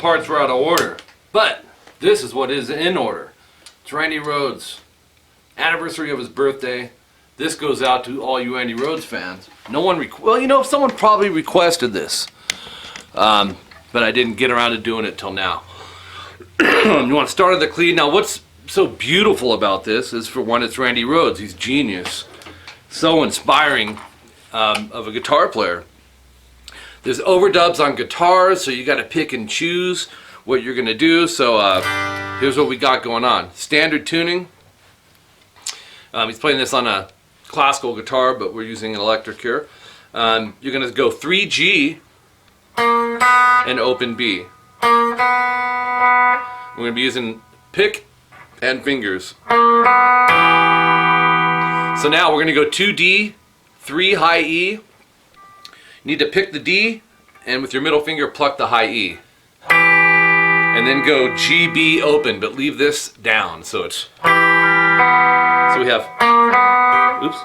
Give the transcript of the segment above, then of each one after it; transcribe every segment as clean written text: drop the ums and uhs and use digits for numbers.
parts were out of order, but this is what is in order. It's Randy Rhoads' anniversary of his birthday. This goes out to all you Randy Rhoads fans. No one, well, you know, someone probably requested this, but I didn't get around to doing it till now. You want to start at the 𝐂𝐿. Now, what's so beautiful about this is, for one, it's Randy Rhoads. He's genius, so inspiring of a guitar player. There's overdubs on guitars, so you got to pick and choose what you're gonna do. So here's what we got going on. Standard tuning. He's playing this on a classical guitar, but we're using an electric here. You're gonna go 3G and open B. We're gonna be using pick and fingers. So now we're gonna go 2D, 3 high E. You need to pick the D and with your middle finger pluck the high E. And then go G, B, open, but leave this down. So it's, so we have, oops.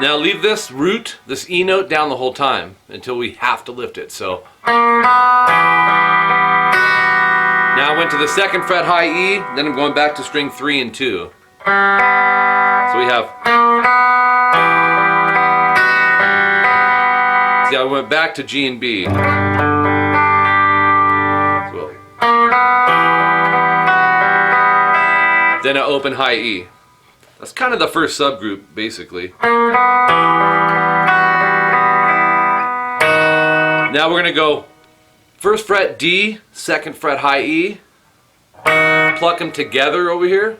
Now leave this root, this E note down the whole time until we have to lift it. So now I went to the 2nd fret high E, then I'm going back to string 3 and 2. So we have, I went back to G and B. So, then an open high E. That's kind of the first subgroup, basically. Now we're going to go first fret D, second fret high E, pluck them together over here.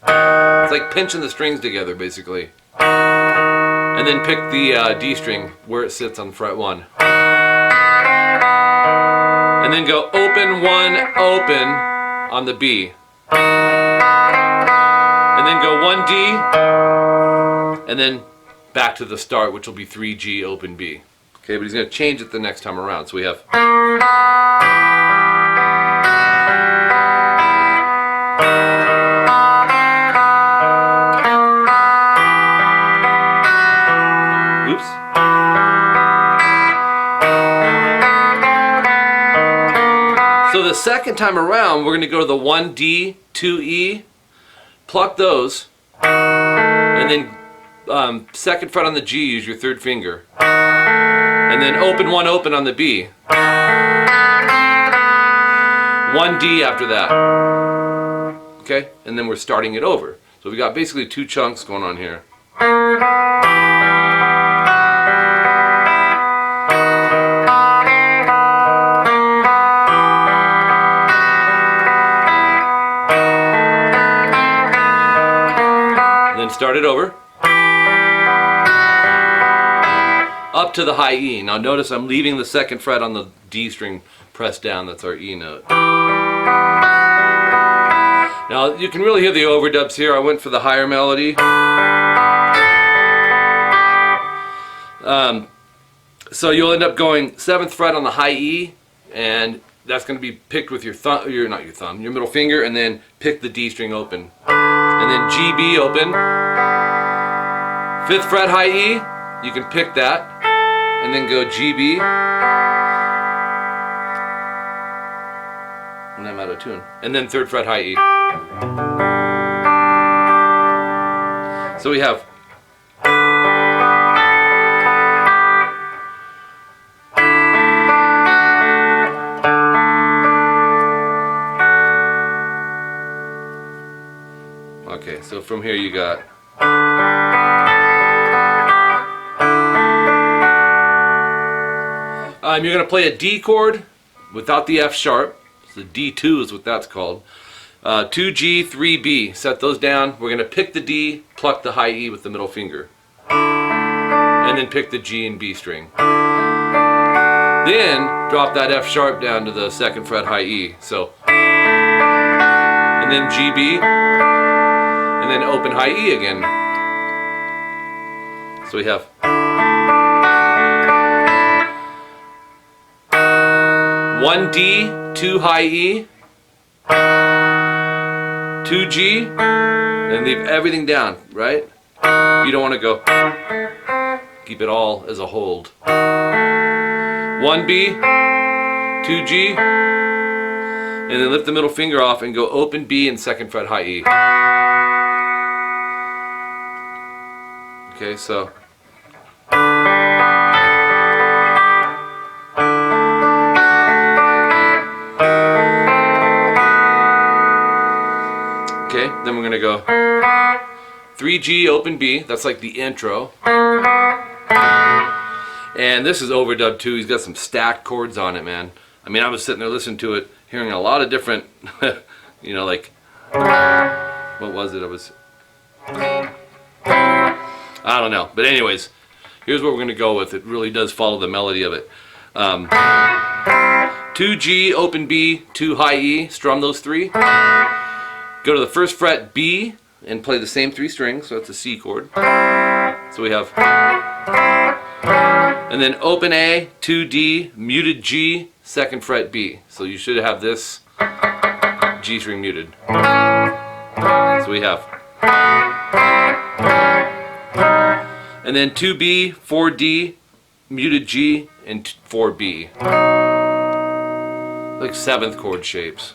It's like pinching the strings together, basically. And then pick the D string where it sits on fret 1. And then go open 1, open on the B. And then go 1D, and then back to the start, which will be 3G, open B. Okay, but he's going to change it the next time around. So we have... Oops. So the second time around, we're going to go to the 1D, 2E, pluck those, and then second fret on the G, use your third finger. And then open 1, open on the B. 1D after that. Okay? And then we're starting it over. So we got basically 2 chunks going on here. And then start it over. Up to the high E. Now notice I'm leaving the second fret on the D string pressed down. That's our E note. Now you can really hear the overdubs here. I went for the higher melody. So you'll end up going 7th fret on the high E, and that's going to be picked with your thumb, your middle finger, and then pick the D string open. And then G, B open. 5th fret high E, you can pick that. And then go G, B. And I'm out of tune. And then 3rd fret high E. So we have. Okay, so from here you got. You're going to play a D chord without the F sharp. So D2 is what that's called. 2G, 3B. Set those down. We're going to pick the D, pluck the high E with the middle finger. And then pick the G and B string. Then drop that F sharp down to the 2nd fret high E. So, and then G, B. And then open high E again. So we have. 1D, 2 high E, 2G, and leave everything down, right? You don't want to go, keep it all as a hold. 1B, 2G, and then lift the middle finger off and go open B and 2nd fret high E. Okay, so. Okay, then we're going to go 3G, open B, that's like the intro. And this is overdubbed too, he's got some stacked chords on it, man. I mean, I was sitting there listening to it, hearing a lot of different, you know, like, what was it? I don't know. But anyways, here's what we're going to go with. It really does follow the melody of it. 2G, open B, 2 high E, strum those 3. Go to the 1st fret B and play the same 3 strings, so it's a C chord. So we have, and then open A, 2D, muted G, 2nd fret B. So you should have this G string muted. So we have, and then 2B, 4D, muted G, and 4B. Like 7th chord shapes.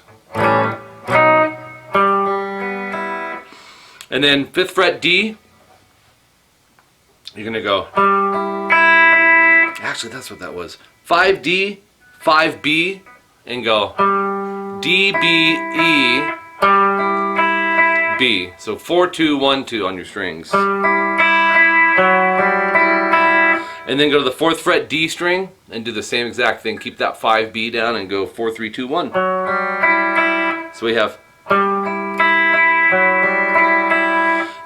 And then 5th fret D, you're going to go Actually, that's what that was. 5D, 5B, and go D, B, E, B. So 4, 2, 1, 2 on your strings. And then go to the 4th fret D string and do the same exact thing. Keep that 5B down and go 4, 3, 2, 1. So we have.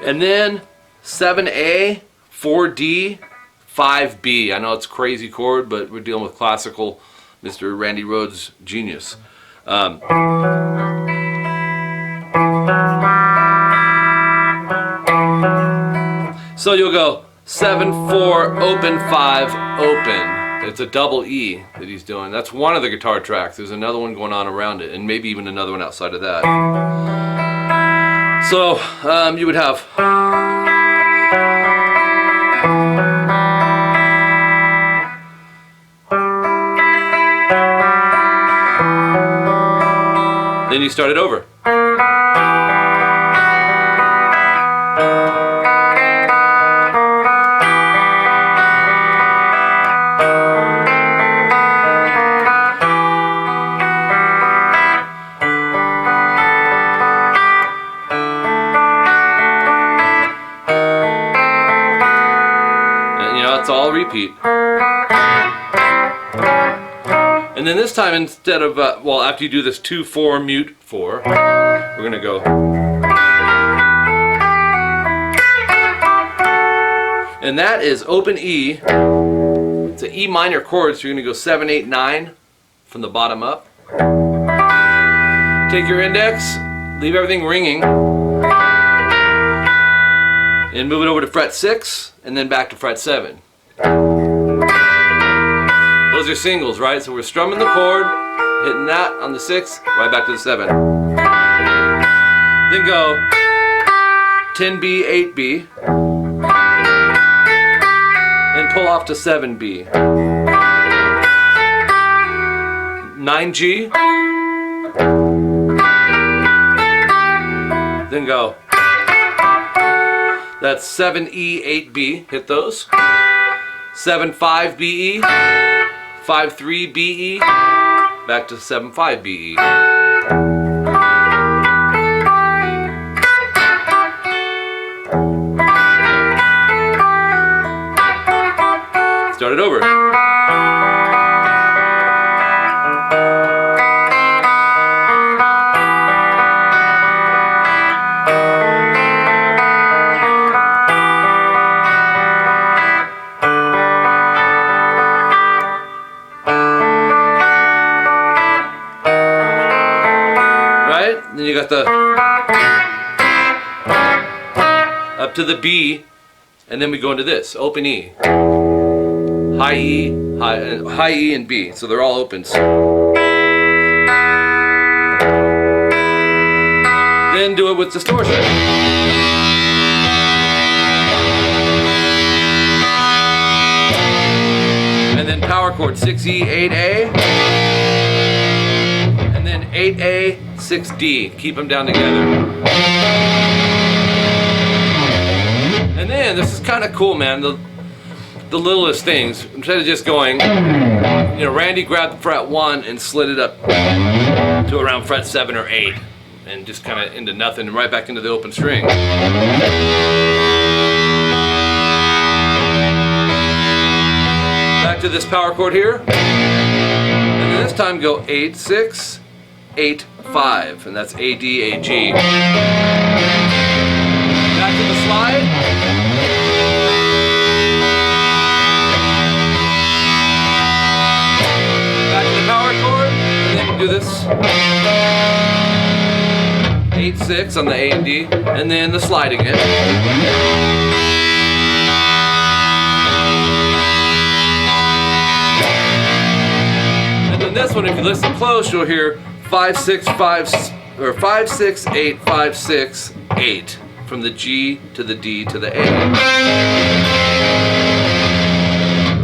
And then 7A, 4D, 5B. I know it's a crazy chord, but we're dealing with classical Mr. Randy Rhoads genius. So you'll go 7, 4, open, 5, open. It's a double E that he's doing. That's one of the guitar tracks. There's another one going on around it, and maybe even another one outside of that. So you would have. Then you start it over. It's all repeat. And then this time, instead of, well, after you do this 2, 4, mute 4, we're going to go. And that is open E. It's an E minor chord, so you're going to go 7, 8, 9 from the bottom up. Take your index, leave everything ringing, and move it over to fret 6, and then back to fret 7. Those are singles, right? So we're strumming the chord, hitting that on the 6, right back to the 7. Then go 10B, 8B, and pull off to 7B. 9G, then go. That's 7E, 8B, hit those. 7, 5, BE, 5, 3, BE, back to 7, 5, BE. Start it over. Then you got the up to the B, and then we go into this open E, high E, high E and B. So they're all opens. Then do it with distortion. And then power chord 6E, 8A, and then 8A, 6D. Keep them down together. And then this is kind of cool, man. The littlest things. Instead of just going, you know, Randy grabbed fret 1 and slid it up to around fret 7 or 8, and just kind of into nothing and right back into the open string. Back to this power chord here, and then this time go 8, 6, 8, 5, and that's A, D, A, G. Back to the slide. Back to the power chord, and then do this. 8, 6 on the A and D, and then the slide again. And then this one, if you listen close, you'll hear 5, 6, 5, or 5, 6, 8, 5, 6, 8 from the G to the D to the A.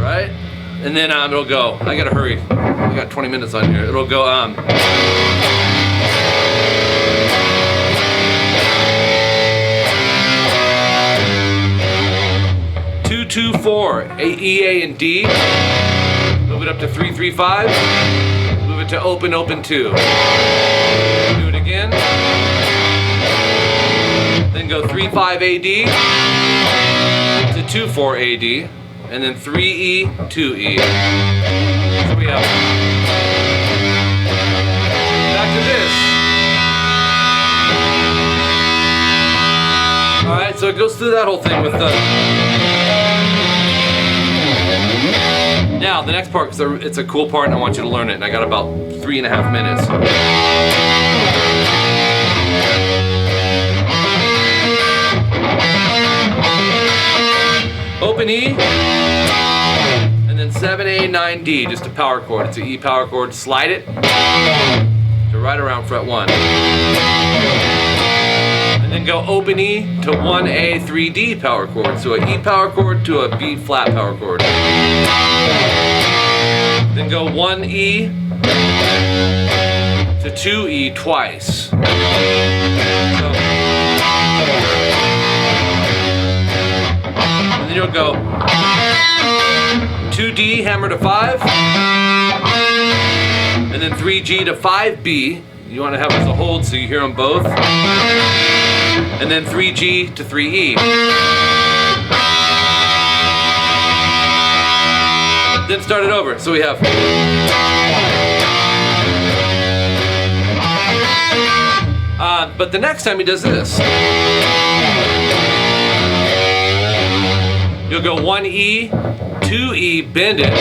Right? And then it'll go. I gotta hurry. I got 20 minutes on here. It'll go 2, 2, 4, A, E, A, and D. Move it up to 3-3-5. Move it to open, open 2. Do it again. Then go 3-5 AD to 2-4 AD, and then 3E, 2E. So we have back to this. Alright, so it goes through that whole thing with the... Now, the next part, because it's a cool part and I want you to learn it, and I got about 3.5 minutes. Open E, and then 7A, 9D, just a power chord. It's an E power chord. Slide it to right around fret 1. And then go open E to 1A, 3D power chord. So an E power chord to a B flat power chord. Then go 1E to 2E twice. So, and then you'll go 2D hammer to 5, and then 3G to 5B. You want to have it as a hold so you hear them both. And then 3G to 3E. Then start it over. So we have but the next time he does this, you'll go 1E, 2E, bend it,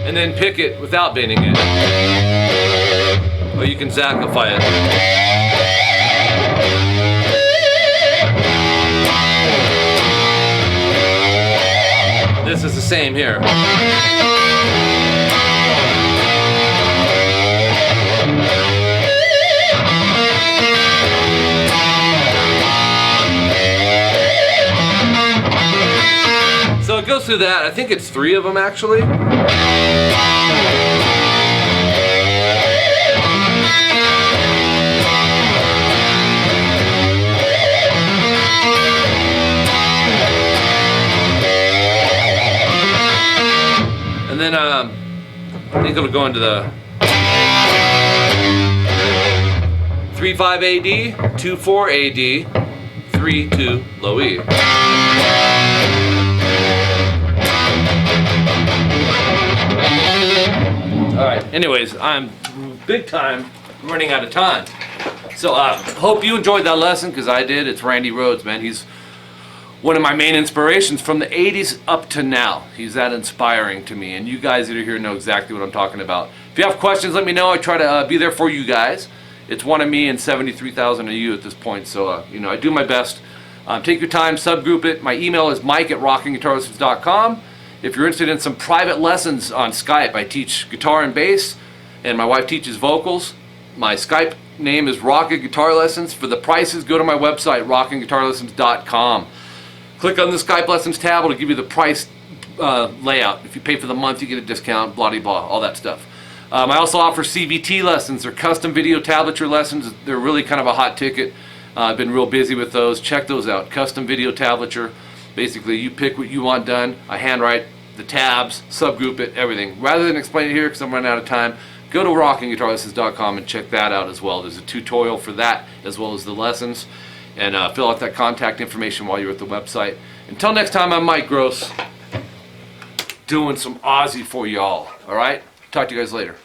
and then pick it without bending it. Or you can 𝐒𝐂𝐒𝐒 it. This is the same here. So it goes through that. I think it's 3 of them actually. And then I think it'll go into the 3-5 AD, 2-4 AD, 3-2 low E. Alright, anyways, I'm big time running out of time. So hope you enjoyed that lesson, because I did. It's Randy Rhoads, man. He's one of my main inspirations from the 80s up to now. He's that inspiring to me, and you guys that are here know exactly what I'm talking about. If you have questions, let me know. I try to be there for you guys. It's one of me and 73,000 of you at this point, so you know, I do my best. Take your time, subgroup it. My email is mike@rockinguitarlessons.com. If you're interested in some private lessons on Skype, I teach guitar and bass, and my wife teaches vocals. My Skype name is Rockin' Guitar Lessons. For the prices, go to my website, rockinguitarlessons.com. Click on the Skype Lessons tab. It'll give you the price layout. If you pay for the month, you get a discount, blah, blah, blah, all that stuff. I also offer CVT lessons, or custom video tablature lessons. They're really kind of a hot ticket. I've been real busy with those. Check those out. Custom video tablature. Basically, you pick what you want done. I handwrite the tabs, subgroup it, everything. Rather than explain it here, because I'm running out of time, go to rockinguitarlessons.com and check that out as well. There's a tutorial for that, as well as the lessons. And fill out that contact information while you're at the website. Until next time, I'm Mike Gross, doing some Ozzy for y'all. Alright? Talk to you guys later.